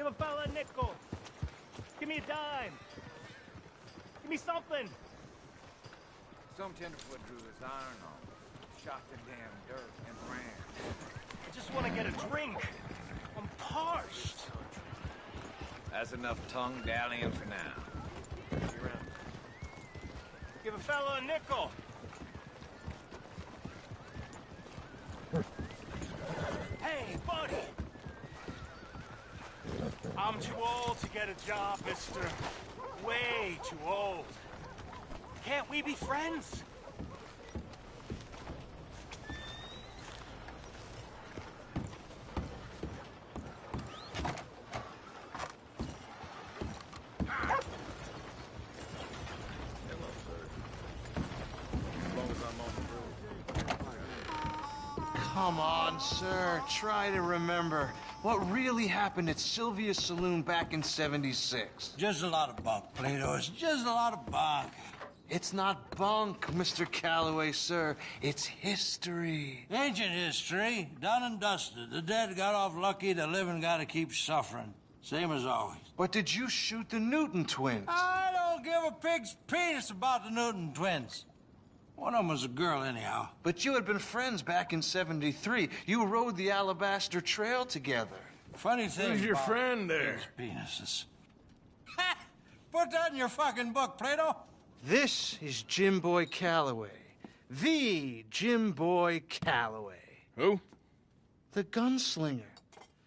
Give a fella a nickel. Give me a dime. Give me something. Some tenderfoot drew his iron off, shot the damn dirt, and ran. I just want to get a drink. I'm parched. That's enough tongue dallying for now. Give a fella a nickel. Hey, buddy. I'm too old to get a job, mister. Way too old. Can't we be friends? Come on, sir. Try to remember what really happened at Sylvia's Saloon back in '76. Just a lot of bunk, Plato. It's just a lot of bunk. It's not bunk, Mr. Calloway, sir. It's history. Ancient history, done and dusted. The dead got off lucky, the living gotta keep suffering. Same as always. But did you shoot the Newton twins? I don't give a pig's penis about the Newton twins. One of them was a girl, anyhow. But you had been friends back in '73. You rode the Alabaster Trail together. Funny thing Who's your about friend there? pigs' penises. Ha! Put that in your fucking book, Plato. This is Jim Boy Calloway. The Jim Boy Calloway. Who? The gunslinger.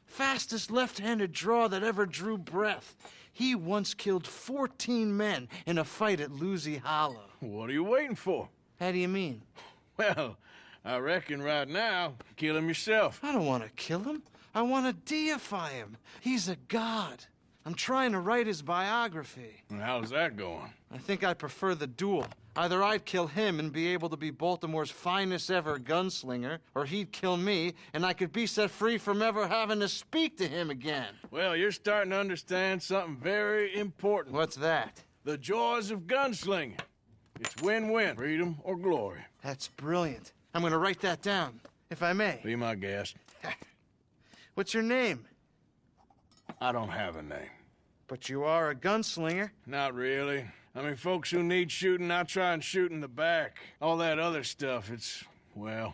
Fastest left-handed draw that ever drew breath. He once killed 14 men in a fight at Lucy Hollow. What are you waiting for? How do you mean? Well, I reckon right now, kill him yourself. I don't want to kill him. I want to deify him. He's a god. I'm trying to write his biography. And how's that going? I think I prefer the duel. Either I'd kill him and be able to be Baltimore's finest ever gunslinger, or he'd kill me and I could be set free from ever having to speak to him again. Well, you're starting to understand something very important. What's that? The joys of gunslinging. It's win-win, freedom or glory. That's brilliant. I'm gonna write that down, if I may. Be my guest. What's your name? I don't have a name. But you are a gunslinger. Not really. I mean, folks who need shooting, I try and shoot in the back. All that other stuff, it's, well,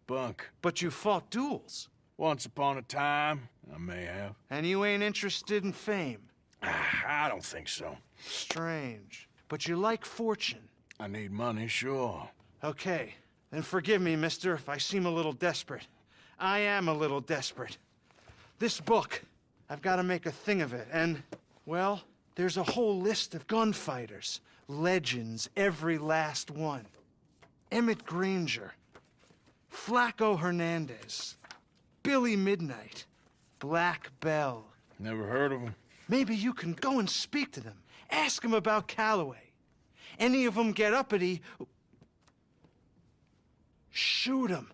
bunk. But you fought duels. Once upon a time, I may have. And you ain't interested in fame. I don't think so. Strange. But you like fortune. I need money, sure. Okay, then forgive me, mister, if I seem a little desperate. I am a little desperate. This book, I've got to make a thing of it, and, well, there's a whole list of gunfighters. Legends, every last one. Emmett Granger, Flaco Hernandez, Billy Midnight, Black Bell. Never heard of him. Maybe you can go and speak to them. Ask them about Calloway. Any of them get uppity, shoot them.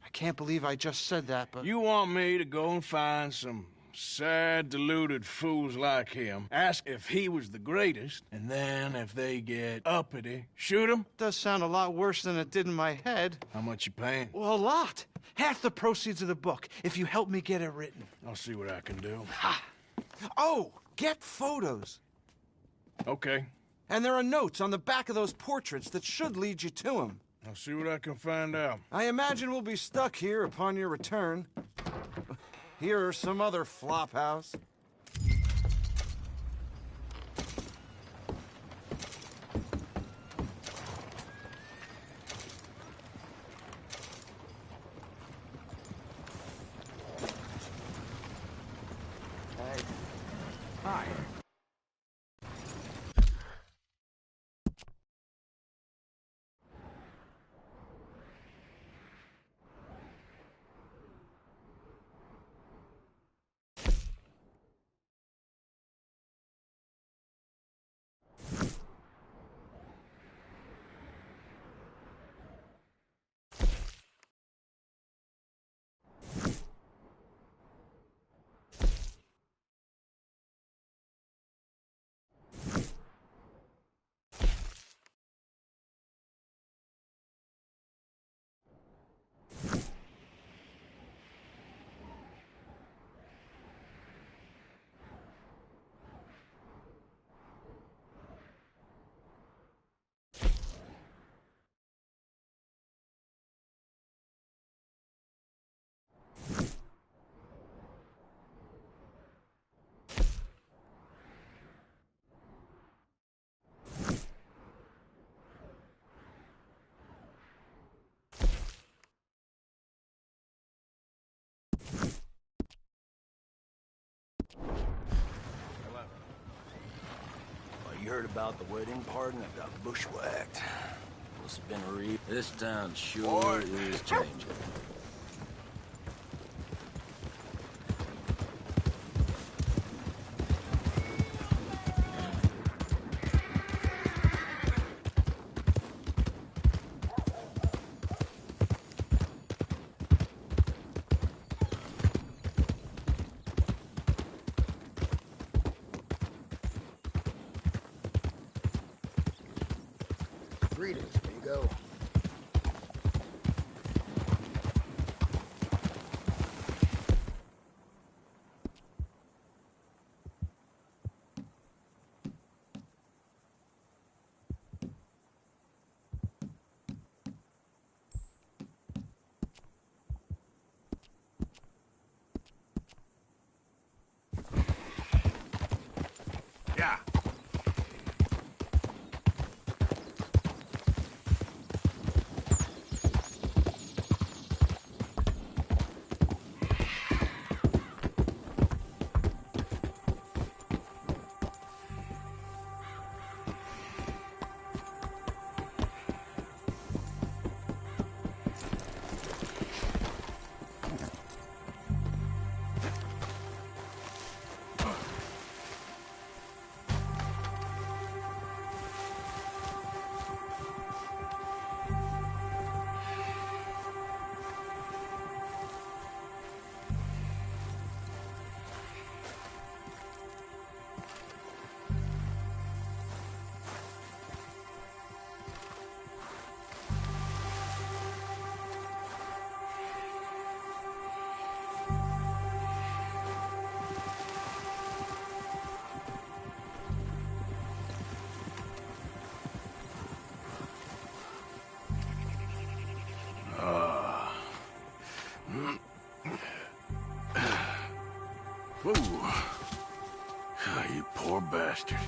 I can't believe I just said that, but... You want me to go and find some sad, deluded fools like him, ask if he was the greatest, and then if they get uppity, shoot him? Does sound a lot worse than it did in my head. How much you paying? Well, a lot. Half the proceeds of the book, if you help me get it written. I'll see what I can do. Ha! Oh, get photos. Okay. And there are notes on the back of those portraits that should lead you to him. I'll see what I can find out. I imagine we'll be stuck here upon your return. Here or some other flop house. Hi. heard about the wedding party that got bushwhacked. Must have been a This town sure is changing. Greetings, amigo. Yeah. Whoa. Oh, you poor bastard.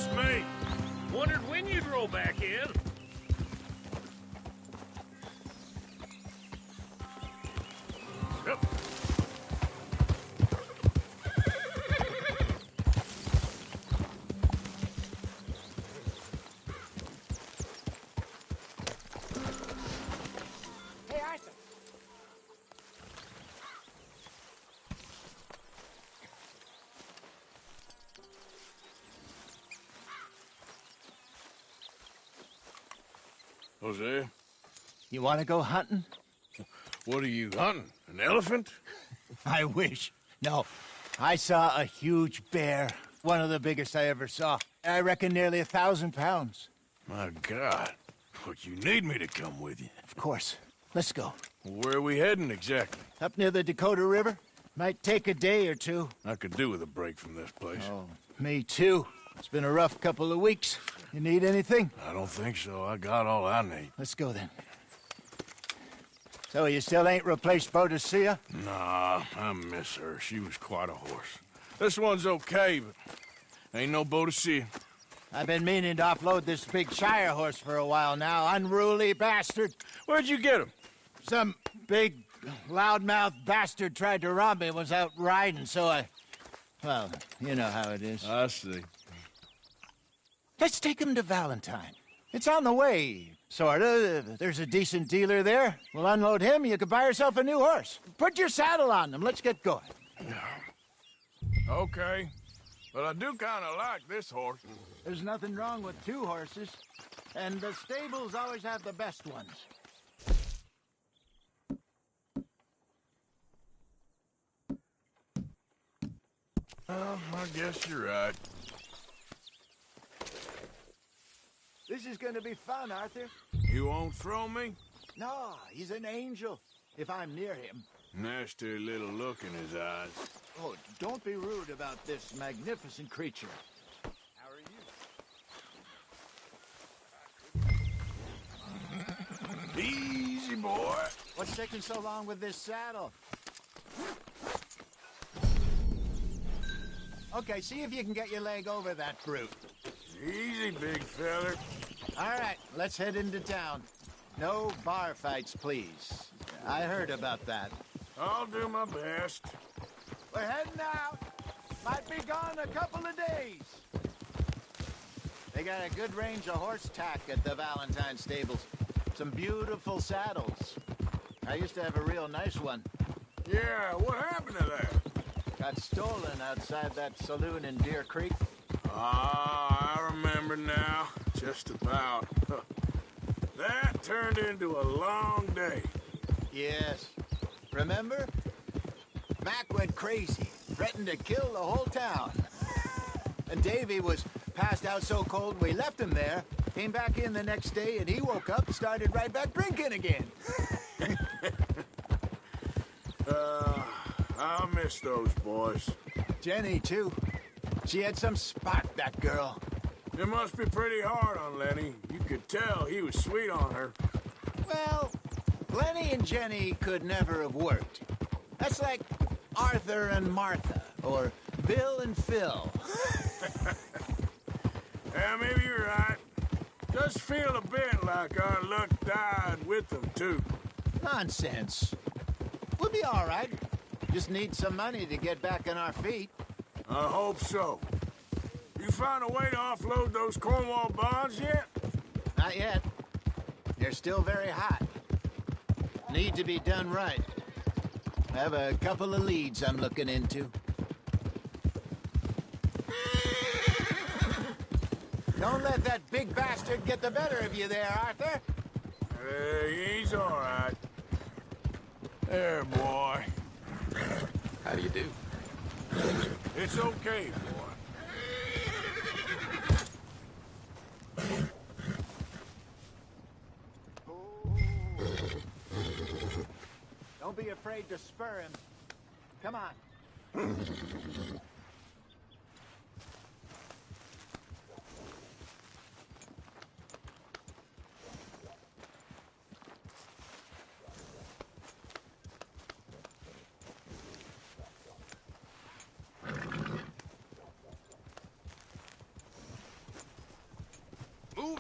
Just me. Wondered when you'd roll back in. Yep. Hey, Arthur. Jose, You want to go hunting? what are you hunting? An elephant? I wish. No, I saw a huge bear. One of the biggest I ever saw. I reckon nearly 1,000 pounds. My God. But you need me to come with you. Of course. Let's go. Where are we heading exactly? Up near the Dakota River. Might take a day or two. I could do with a break from this place. Oh, me too. It's been a rough couple of weeks. You need anything? I don't think so. I got all I need. Let's go then. So you still ain't replaced Boadicea? Nah, I miss her. She was quite a horse. This one's okay, but ain't no Boadicea. I've been meaning to offload this big Shire horse for a while now. Unruly bastard. Where'd you get him? Some big, loudmouth bastard tried to rob me and was out riding, so I... Well, you know how it is. I see. Let's take him to Valentine. It's on the way, sorta. There's a decent dealer there. We'll unload him, you can buy yourself a new horse. Put your saddle on them, let's get going. Okay. But I do kind of like this horse. There's nothing wrong with two horses, and the stables always have the best ones. Oh, I guess you're right. This is gonna be fun, Arthur. You won't throw me? No, he's an angel, if I'm near him. Nasty little look in his eyes. Oh, don't be rude about this magnificent creature. How are you? Easy, boy. What's taking so long with this saddle? Okay, see if you can get your leg over that brute. Easy, big feller. All right, let's head into town. No bar fights, please. I heard about that. I'll do my best. We're heading out. Might be gone a couple of days. They got a good range of horse tack at the Valentine stables. Some beautiful saddles. I used to have a real nice one. Yeah, what happened to that? Got stolen outside that saloon in Deer Creek. Ah, I remember now. Just about. That turned into a long day. Yes. Remember? Mac went crazy, threatened to kill the whole town. And Davy was passed out so cold we left him there, came back in the next day, and he woke up and started right back drinking again. I'll miss those boys. Jenny, too. She had some spark, that girl. It must be pretty hard on Lenny. You could tell he was sweet on her. Well, Lenny and Jenny could never have worked. That's like Arthur and Martha, or Bill and Phil. Yeah, maybe you're right. Does feel a bit like our luck died with them, too. Nonsense. We'll be all right. Just need some money to get back on our feet. I hope so. You found a way to offload those Cornwall bonds yet? Not yet. They're still very hot. Need to be done right. I have a couple of leads I'm looking into. Don't let that big bastard get the better of you there, Arthur. He's all right. There, boy. How do you do? It's okay, boy. Don't be afraid to spur him. Come on.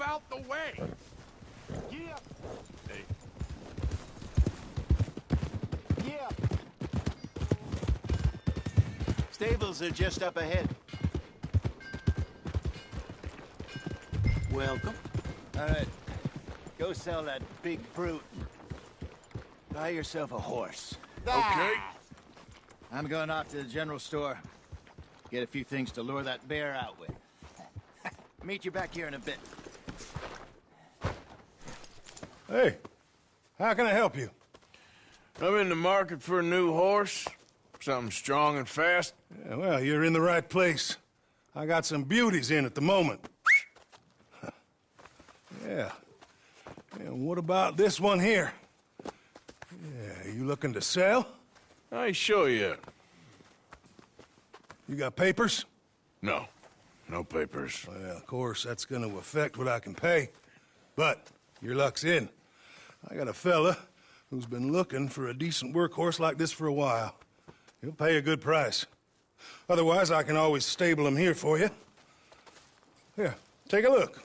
out the way! Yeah. Hey. Yeah. Stables are just up ahead. Welcome. All right. Go sell that big brute. Buy yourself a horse. Okay. I'm going off to the general store. Get a few things to lure that bear out with. Meet you back here in a bit. Hey, how can I help you? I'm in the market for a new horse. Something strong and fast. Yeah, well, you're in the right place. I got some beauties in at the moment. Yeah. And what about this one here? Yeah, you looking to sell? I show you. You got papers? No. No papers. Well, of course, that's gonna affect what I can pay. But your luck's in. I got a fella who's been looking for a decent workhorse like this for a while. He'll pay a good price. Otherwise, I can always stable him here for you. Here, take a look.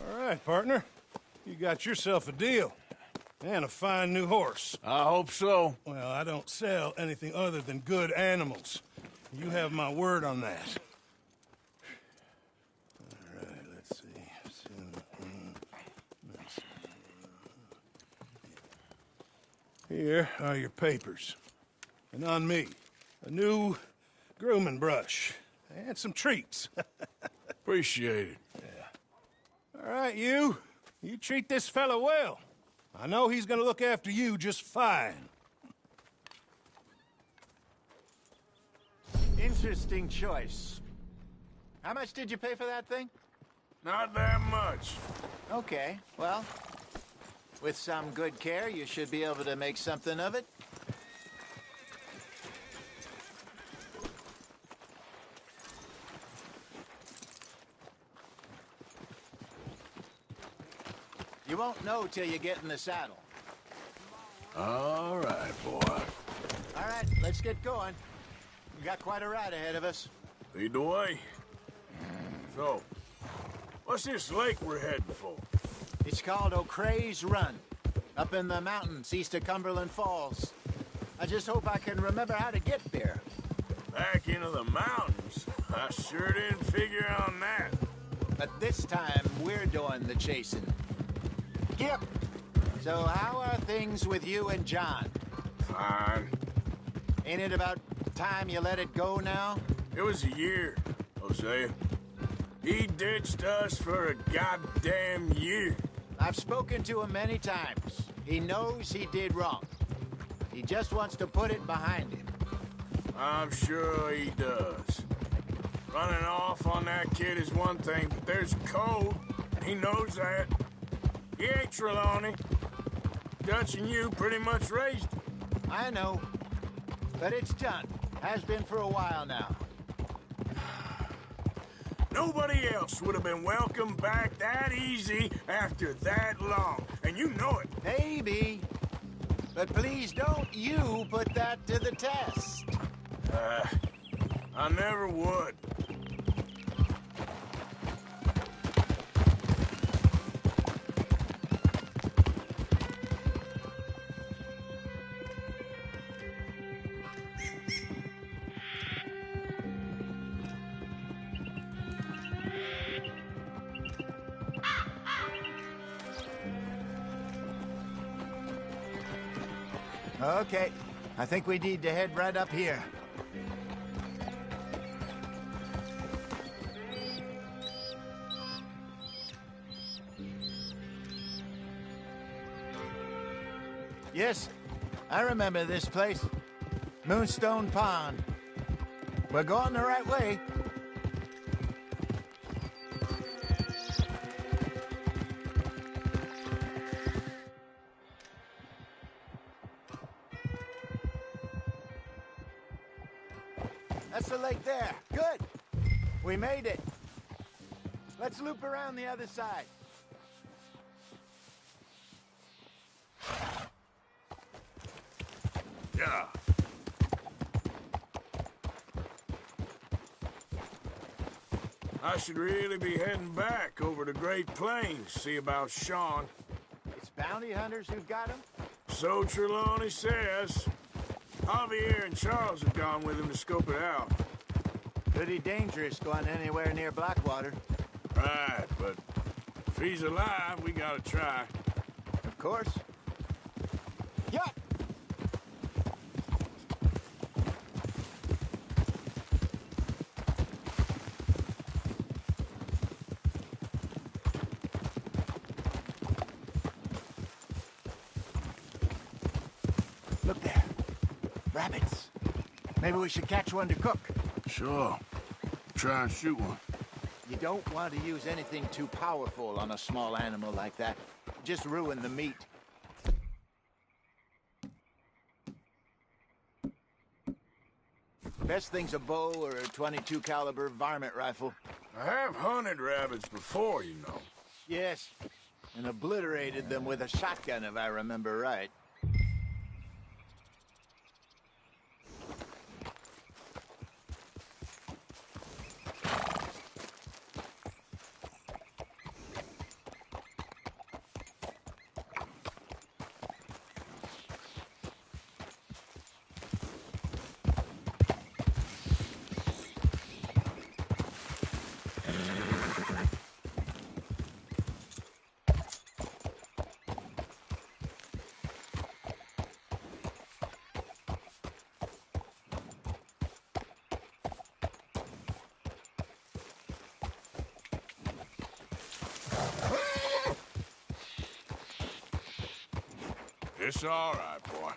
All right, partner. You got yourself a deal. And a fine new horse. I hope so. Well, I don't sell anything other than good animals. You have my word on that. All right, let's see. Here are your papers. And on me, a new grooming brush. And some treats. Appreciate it. All right, you. You treat this fella well. I know he's gonna look after you just fine. Interesting choice. How much did you pay for that thing? Not that much. Okay, well, with some good care, you should be able to make something of it. You won't know till you get in the saddle. All right, boy. All right, let's get going. We got quite a ride ahead of us. Lead the way. So, what's this lake we're heading for? It's called O'Creagh's Run, up in the mountains east of Cumberland Falls. I just hope I can remember how to get there. Back into the mountains? I sure didn't figure on that. But this time, we're doing the chasing. Yep. So how are things with you and John? Fine. Ain't it about time you let it go now? It was a year, Hosea. He ditched us for a goddamn year. I've spoken to him many times. He knows he did wrong. He just wants to put it behind him. I'm sure he does. Running off on that kid is one thing, but there's code. He knows that. He ain't Trelawney. Dutch and you pretty much raised him. I know. But it's done. Has been for a while now. Nobody else would have been welcomed back that easy after that long. And you know it. Maybe. But please don't you put that to the test. I never would. Okay. I think we need to head right up here. Yes, I remember this place. Moonstone Pond. We're going the right way. That's the lake there. Good. We made it. Let's loop around the other side. Yeah. I should really be heading back over to Great Plains, see about Sean. It's bounty hunters who've got him? So Trelawney says. Javier and Charles have gone with him to scope it out. Pretty dangerous going anywhere near Blackwater. Right, but if he's alive, we gotta try. Of course. Yup! Look there. Rabbits. Maybe we should catch one to cook. Sure. Try and shoot one. You don't want to use anything too powerful on a small animal like that. Just ruin the meat. Best thing's a bow or a .22 caliber varmint rifle. I have hunted rabbits before, you know. Yes, and obliterated them with a shotgun if I remember right. It's all right, boy.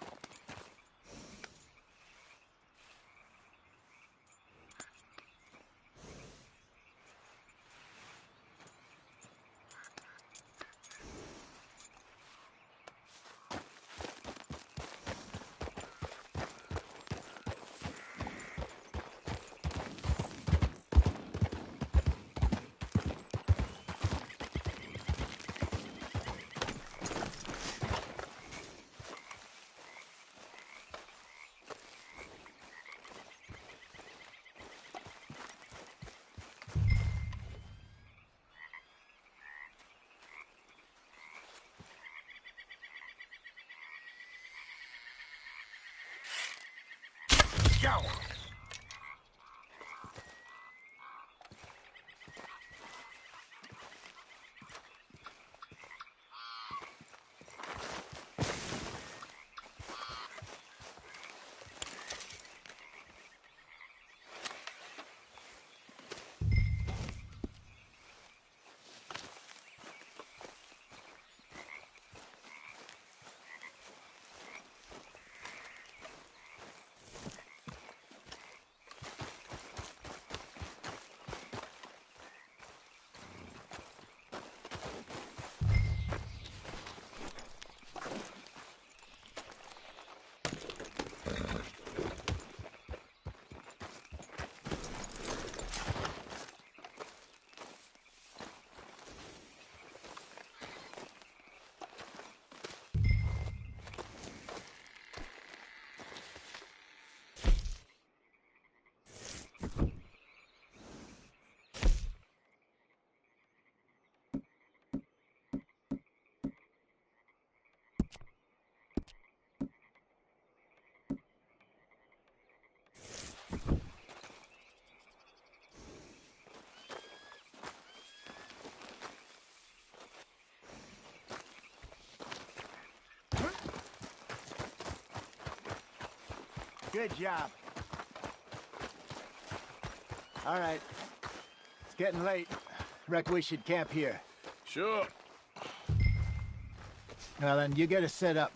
Good job. All right. It's getting late. Reckon we should camp here. Sure. Well, then, you get us set up.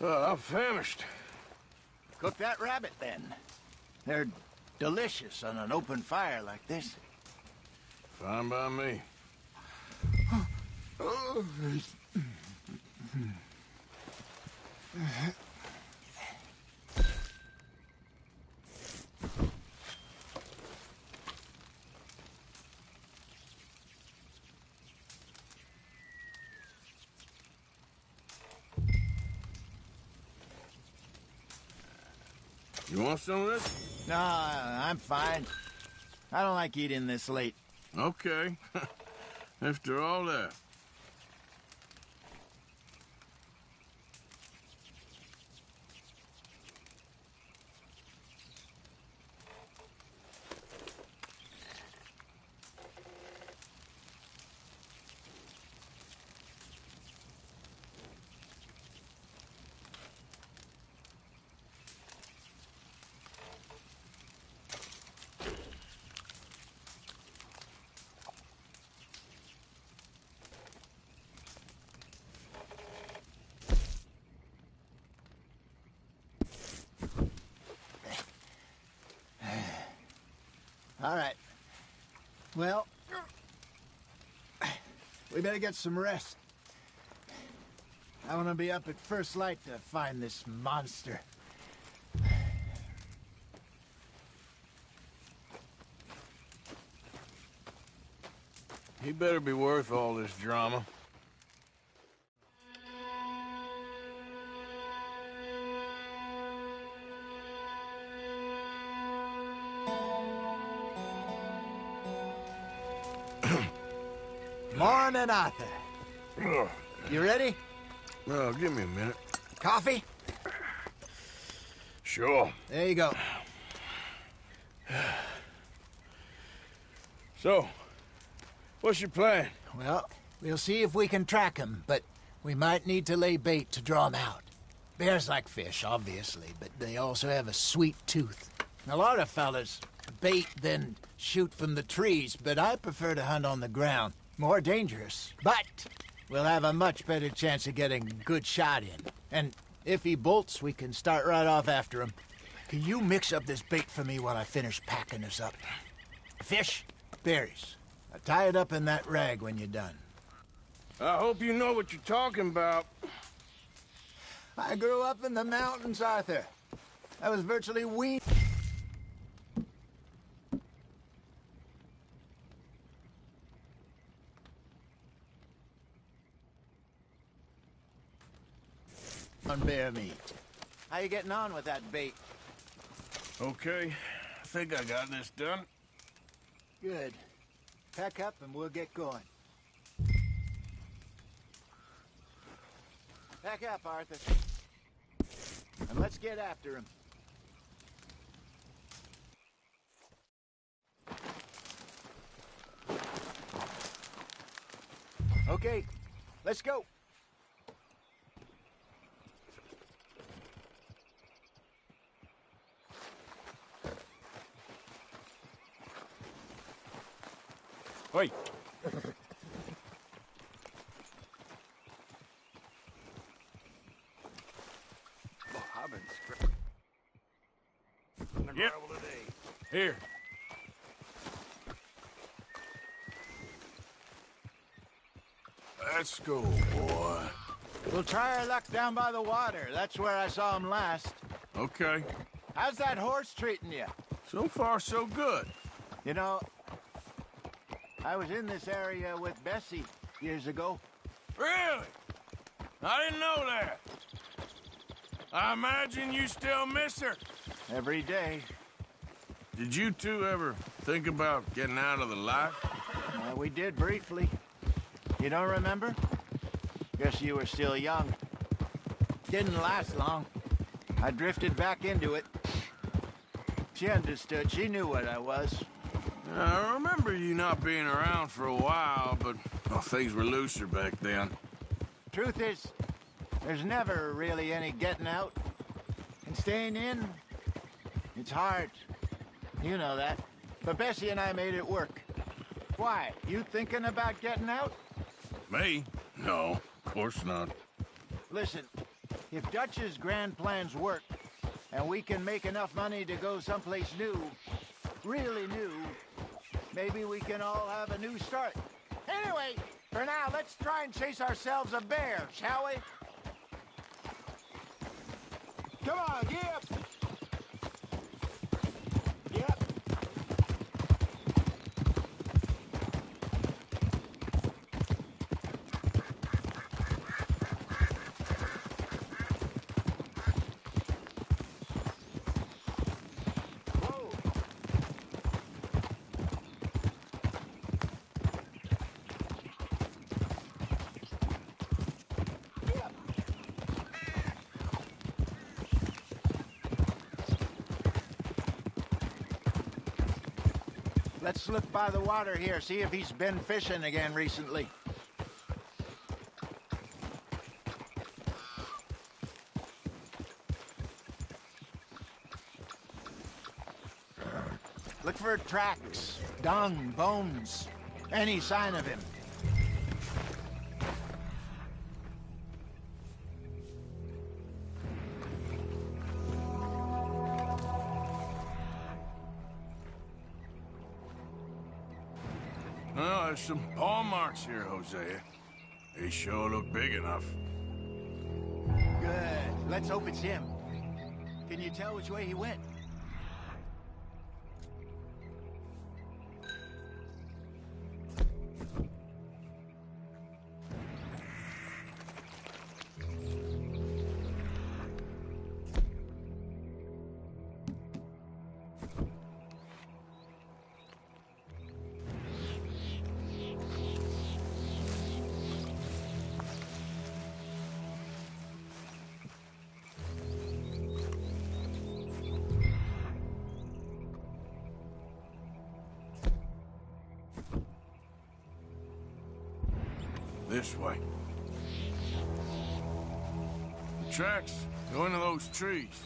I'm famished. Cook that rabbit, then. They're delicious on an open fire like this. Fine by me. You want some of this? No, I'm fine. I don't like eating this late. Okay. After all that. All right. Well, we better get some rest. I want to be up at first light to find this monster. He better be worth all this drama. Morning, Arthur. You ready? Well, give me a minute. Coffee? Sure. There you go. So, what's your plan? Well, we'll see if we can track him, but we might need to lay bait to draw him out. Bears like fish, obviously, but they also have a sweet tooth. A lot of fellas bait, then shoot from the trees, but I prefer to hunt on the ground. More dangerous, but we'll have a much better chance of getting a good shot in. And if he bolts, we can start right off after him. Can you mix up this bait for me while I finish packing this up? Fish, berries. Now tie it up in that rag when you're done. I hope you know what you're talking about. I grew up in the mountains, Arthur. I was virtually weaned. On bear meat. How you getting on with that bait? Okay, I think I got this done. Good. Pack up and we'll get going. Pack up, Arthur. And let's get after him. Okay, let's go. Wait. Yep. Here. Let's go, boy. We'll try our luck down by the water. That's where I saw him last. Okay. How's that horse treating you? So far, so good. You know, I was in this area with Bessie years ago. Really? I didn't know that. I imagine you still miss her. Every day. Did you two ever think about getting out of the life? We did briefly. You don't remember? Guess you were still young. Didn't last long. I drifted back into it. She understood. She knew what I was. I remember you not being around for a while, but well, things were looser back then. Truth is, there's never really any getting out. And staying in, it's hard. You know that. But Bessie and I made it work. Why? You thinking about getting out? Me? No, of course not. Listen, if Dutch's grand plans work, and we can make enough money to go someplace new, really new, maybe we can all have a new start. Anyway, for now, let's try and chase ourselves a bear, shall we? Come on, get up! Yep. Let's look by the water here, see if he's been fishing again recently. Look for tracks, dung, bones, any sign of him. Well, there's some paw marks here, Hosea. They sure look big enough. Good. Let's hope it's him. Can you tell which way he went? This way. The tracks go into those trees.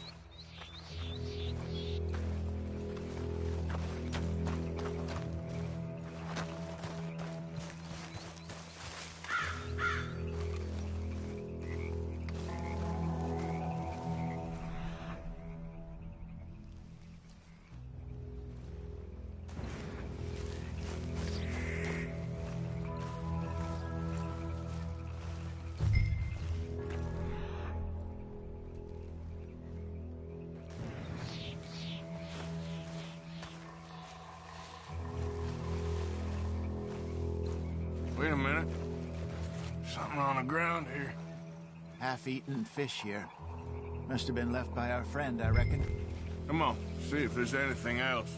Something on the ground here. Half-eaten fish here. Must have been left by our friend, I reckon. Come on, see if there's anything else.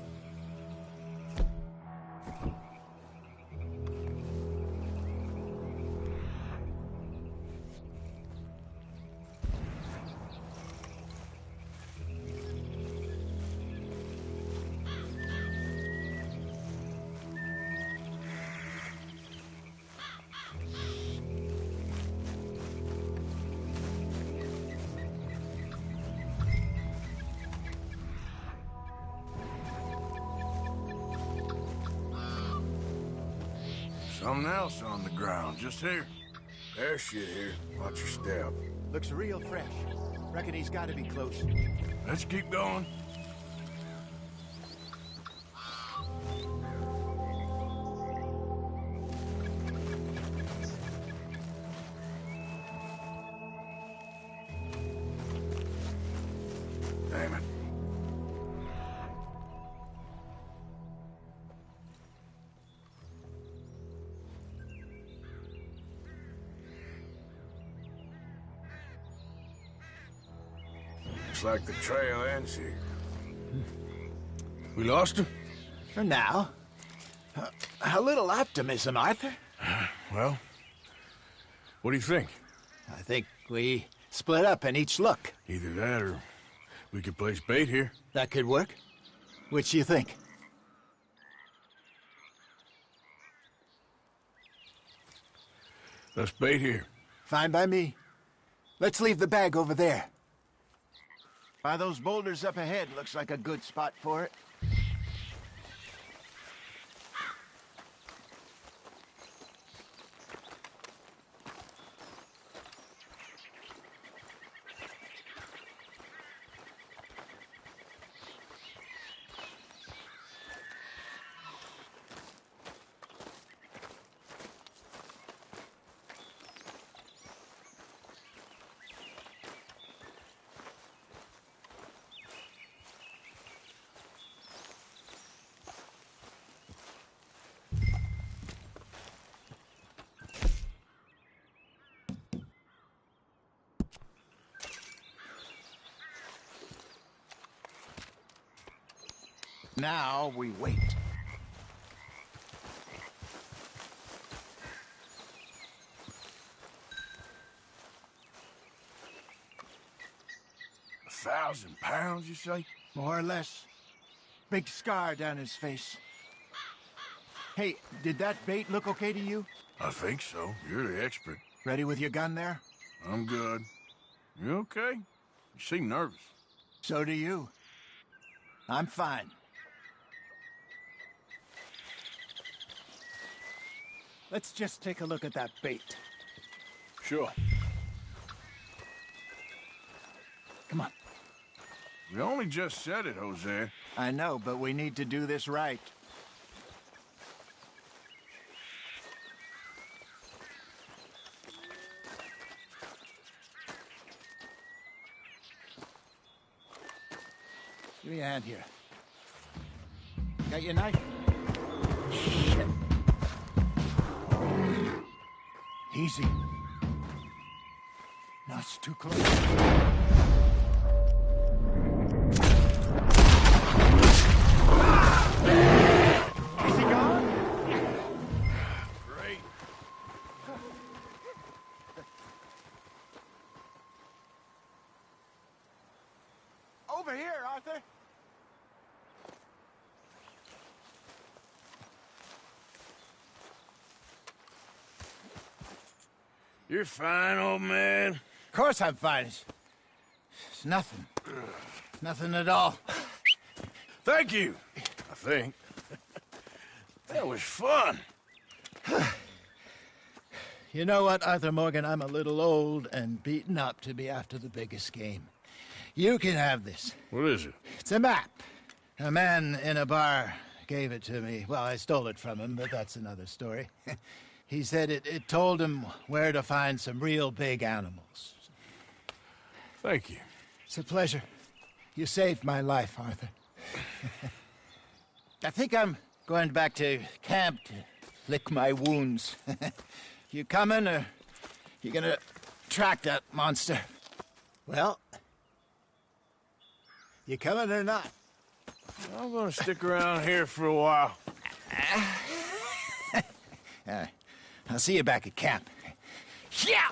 Something else on the ground, just here. There's shit here. Watch your step. Looks real fresh. Reckon he's got to be close. Let's keep going. Damn it. Looks like the trail ends here. We lost him? For now. A little optimism, Arthur. Well, what do you think? I think we split up and each look. Either that or we could place bait here. That could work. Which you think? Let's bait here. Fine by me. Let's leave the bag over there. By those boulders up ahead, looks like a good spot for it. Now we wait. £1,000, you say? More or less. Big scar down his face. Hey, did that bait look okay to you? I think so. You're the expert. Ready with your gun there? I'm good. You okay? You seem nervous. So do you. I'm fine. Let's just take a look at that bait. Sure. Come on. We only just said it, Jose. I know, but we need to do this right. Give me a hand here. Got your knife? Shit. Easy. No, it's too close. Is he gone? Great. Over here, Arthur. You're fine, old man. Of course I'm fine. It's nothing. Nothing at all. Thank you, I think. That was fun. You know what, Arthur Morgan? I'm a little old and beaten up to be after the biggest game. You can have this. What is it? It's a map. A man in a bar gave it to me. Well, I stole it from him, but that's another story. He said it told him where to find some real big animals. Thank you. It's a pleasure. You saved my life, Arthur. I think I'm going back to camp to lick my wounds. You coming, or You gonna track that monster? Well, you coming or not? I'm gonna stick around here for a while. I'll see you back at camp. Yeah!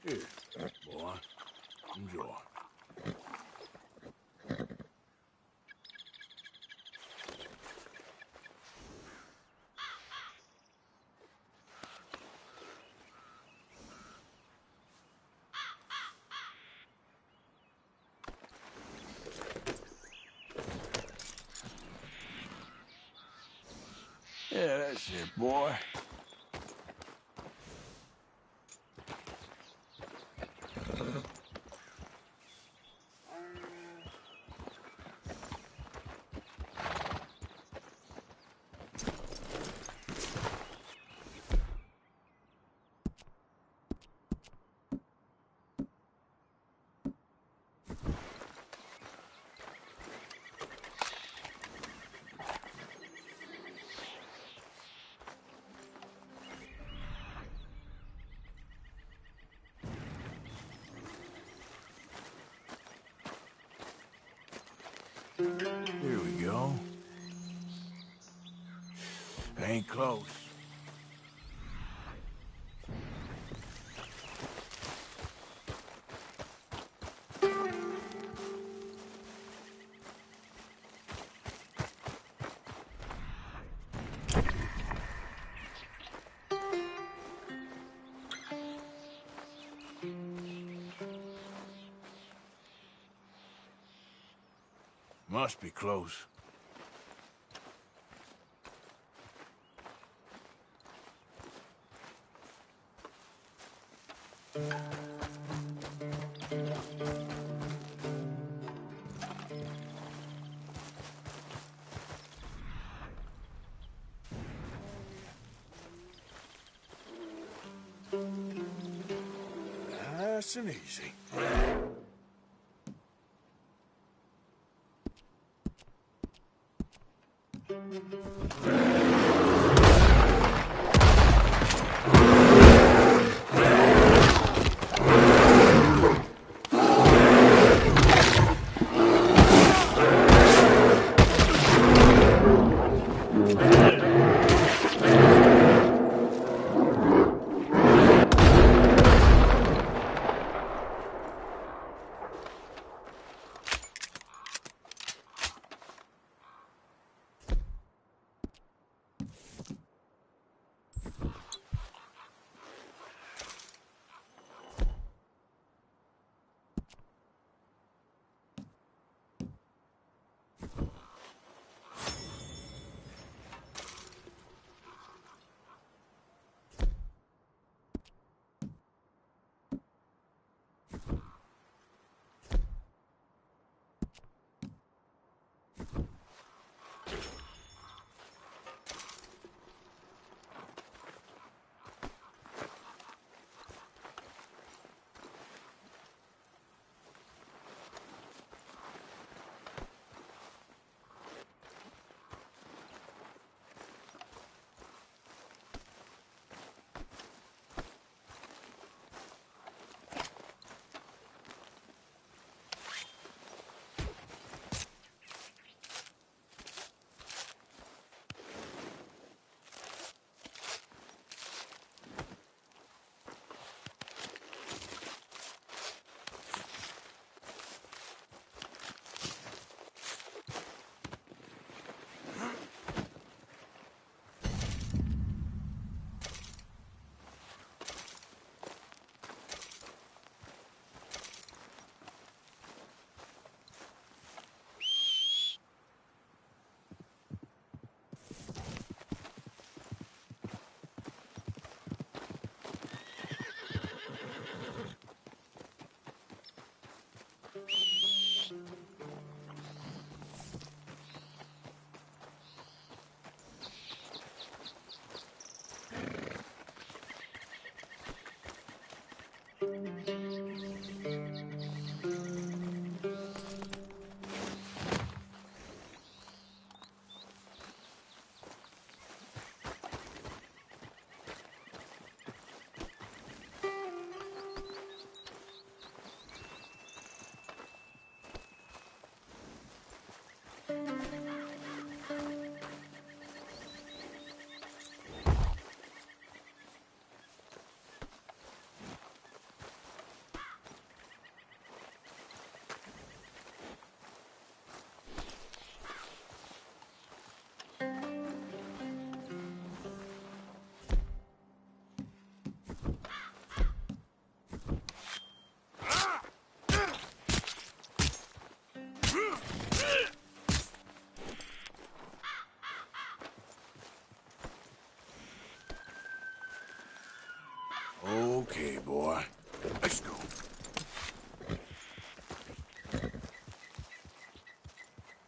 Here, boy. Enjoy. Yeah, that's it, boy. Here we go. Ain't close. Must be close. Nice and easy.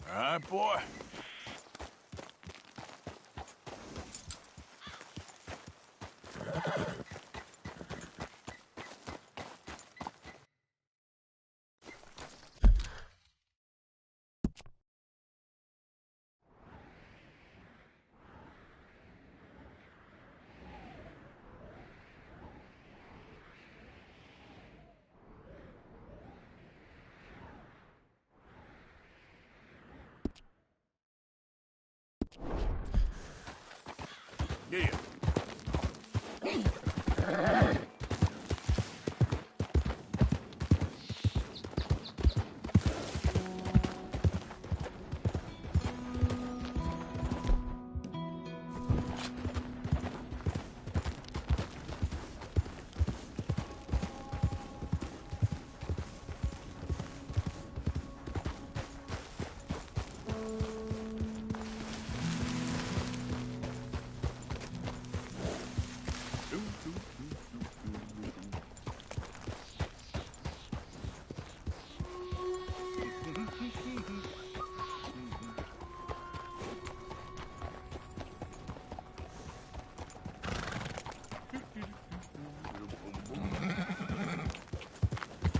All right, boy. Yeah.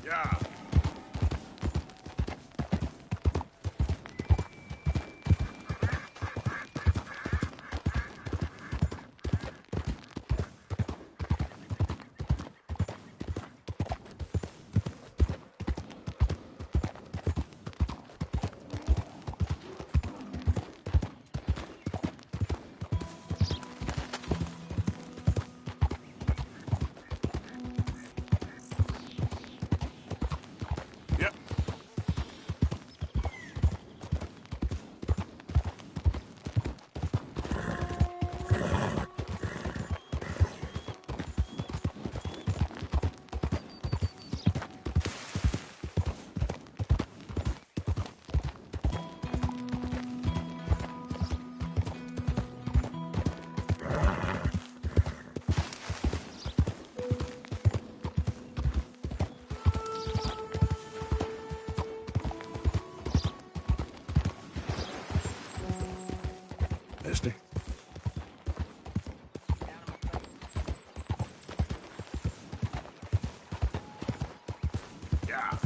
Yeah. Yep. Mister? Yeah.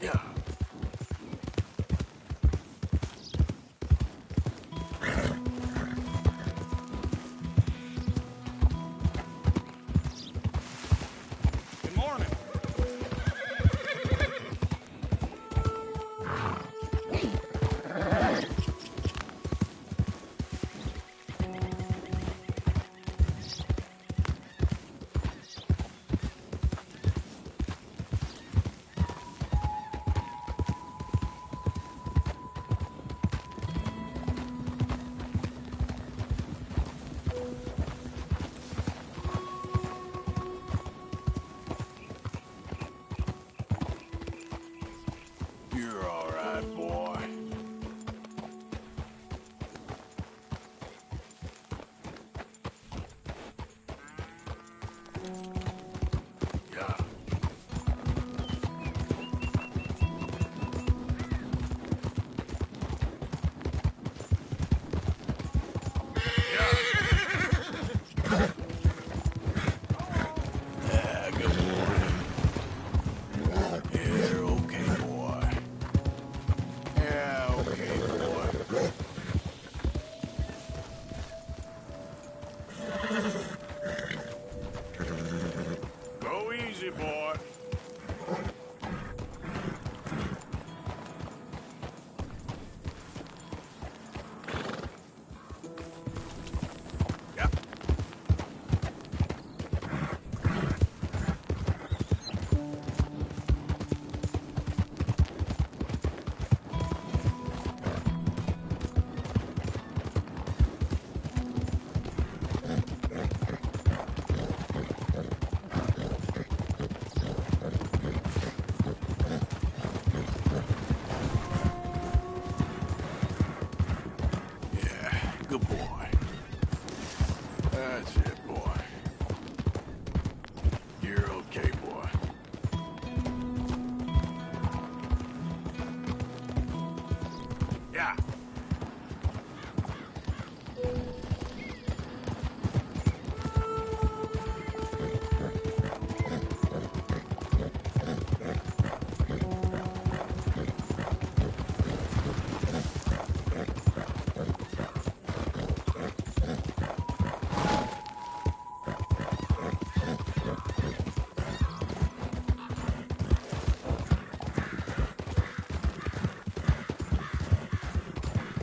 Yeah. Good morning. You're all right, boy. Yeah. Yeah, good morning. You're okay, boy. Yeah, okay, boy. Go easy, boy. Yep. Good boy. That's it, boy. You're okay, boy. Yeah.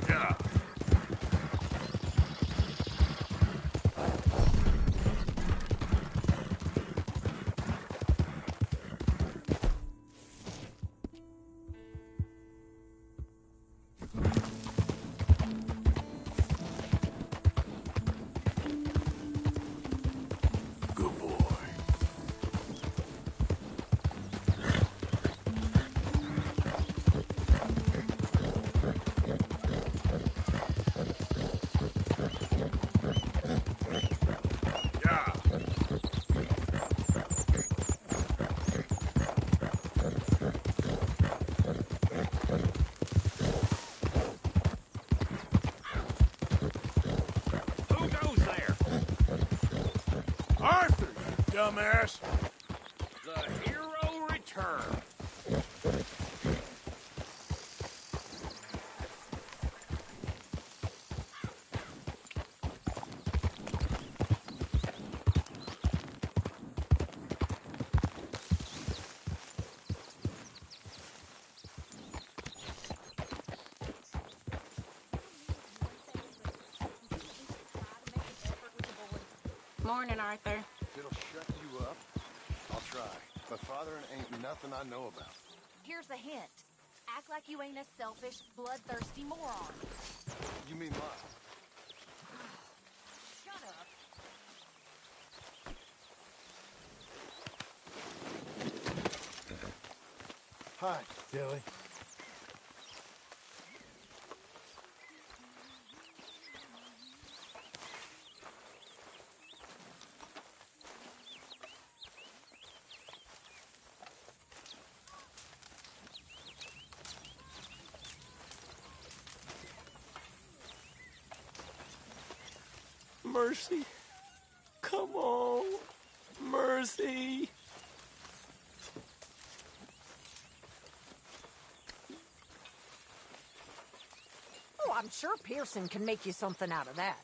Yeah. Good boy. Yeah. Who goes there? Arthur, you dumbass. The hero returns. Morning, Arthur. If it'll shut you up, I'll try. But fathering ain't nothing I know about. Here's a hint. Act like you ain't a selfish, bloodthirsty moron. You mean lie? Shut up. Hi, Dilly. Mercy. Come on. Mercy. Oh, I'm sure Pearson can make you something out of that.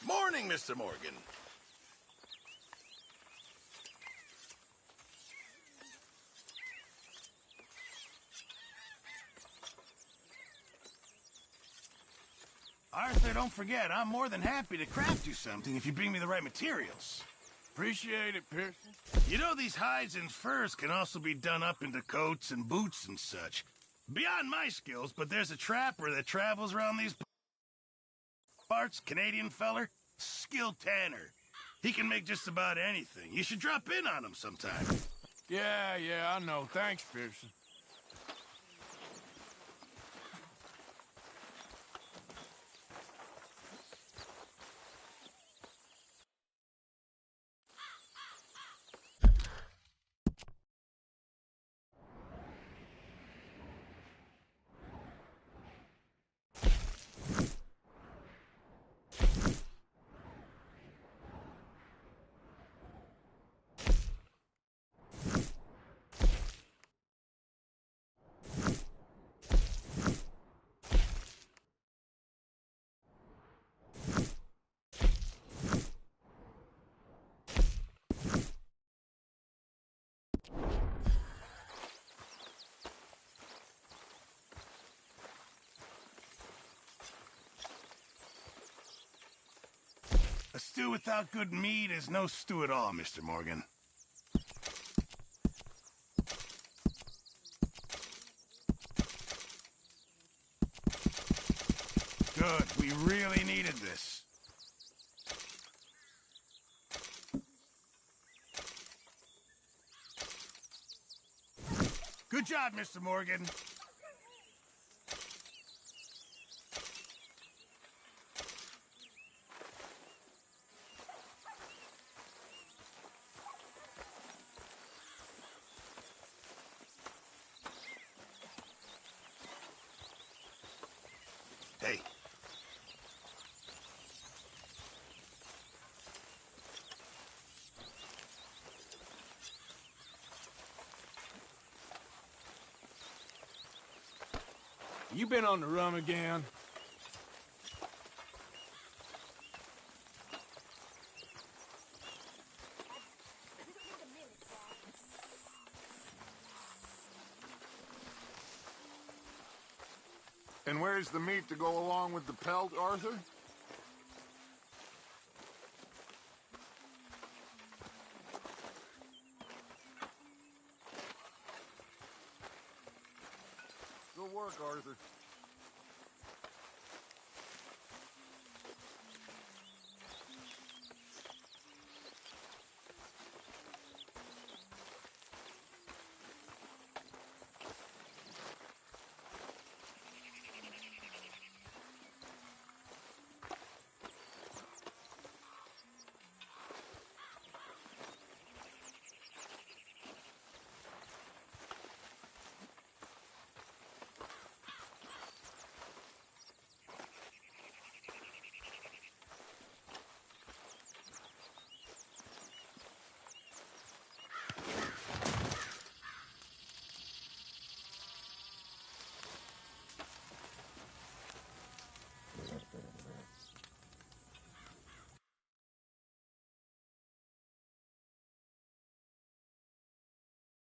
Morning, Mr. Morgan. Arthur, don't forget, I'm more than happy to craft you something if you bring me the right materials. Appreciate it, Pearson. You know, these hides and furs can also be done up into coats and boots and such. Beyond my skills, but there's a trapper that travels around these parts, Canadian feller, skilled tanner. He can make just about anything. You should drop in on him sometime. Yeah, I know. Thanks, Pearson. A stew without good meat is no stew at all, Mr. Morgan. Good. We really needed this. Good job, Mr. Morgan. You been on the run again? And where's the meat to go along with the pelt, Arthur? Good work, Arthur.